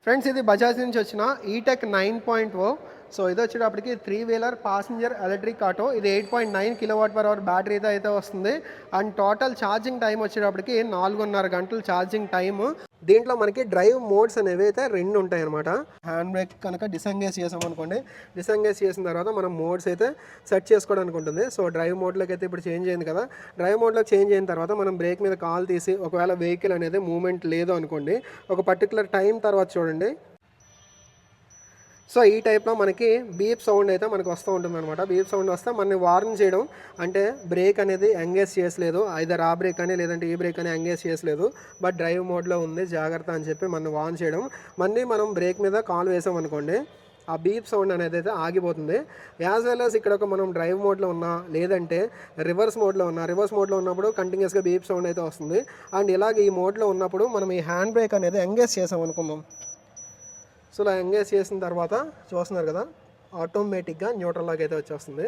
Friends ఇది బజాజ్ నుంచి వచ్చిన ఈటెక్ 9.0. సో ఇది వచ్చేటప్పటికి 3-వీలర్ ప్యాసింజర్ ఎలక్ట్రిక్ ఆటో. ఇది 8.9 kWh బ్యాటరీతో అయితే వస్తుంది. అండ్ టోటల్ ఛార్జింగ్ టైం వచ్చేటప్పటికి 4.5 గంటలు ఛార్జింగ్ టైము. దీంట్లో మనకి డ్రైవ్ మోడ్స్ అనేవి అయితే 2 ఉంటాయి అనమాట. హ్యాండ్ బ్రేక్ కనుక డిసెంగేజ్ చేసామనుకోండి, డిసెంగేజ్ చేసిన తర్వాత మనం మోడ్స్ అయితే సెట్ చేసుకోవడానికి ఉంటుంది. సో డ్రైవ్ మోడ్లోకి అయితే ఇప్పుడు చేంజ్ అయింది కదా, డ్రైవ్ మోడ్లోకి చేంజ్ అయిన తర్వాత మనం బ్రేక్ మీద కాల్ తీసి ఒకవేళ వెహికల్ అనేది మూవ్మెంట్ లేదు అనుకోండి, ఒక పర్టికులర్ టైం తర్వాత చూడండి, సో ఈ టైప్లో మనకి బీప్ సౌండ్ అయితే మనకు వస్తూ ఉంటుంది అనమాట. బీప్ సౌండ్ వస్తే మనని వార్న్ చేయడం, అంటే బ్రేక్ అనేది ఎంగేజ్ చేయలేదు, ఐదర్ ఆ బ్రేక్ అని లేదంటే ఈ బ్రేక్ అని ఎంగేజ్ చేయలేదు, బట్ డ్రైవ్ మోడ్లో ఉంది జాగ్రత్త అని చెప్పి మనం వార్న్ చేయడం. మళ్ళీ మనం బ్రేక్ మీద కాల్ వేసామనుకోండి, ఆ బీప్ సౌండ్ అనేది అయితే ఆగిపోతుంది. యాజ్ వెల్ యాజ్ ఇక్కడ మనం డ్రైవ్ మోడ్లో ఉన్నా లేదంటే రివర్స్ మోడ్లో ఉన్నా, రివర్స్ మోడ్లో ఉన్నప్పుడు కంటిన్యూస్గా బీప్ సౌండ్ అయితే వస్తుంది. అండ్ ఇలాగ ఈ మోడ్లో ఉన్నప్పుడు మనం ఈ హ్యాండ్ బ్రేక్ అనేది ఎంగేజ్ చేసాం అనుకుందాం. సో ఇలా ఎంగేజ్ చేసిన తర్వాత చూస్తున్నారు కదా, ఆటోమేటిక్గా న్యూట్రల్ లాగా అయితే వచ్చేస్తుంది.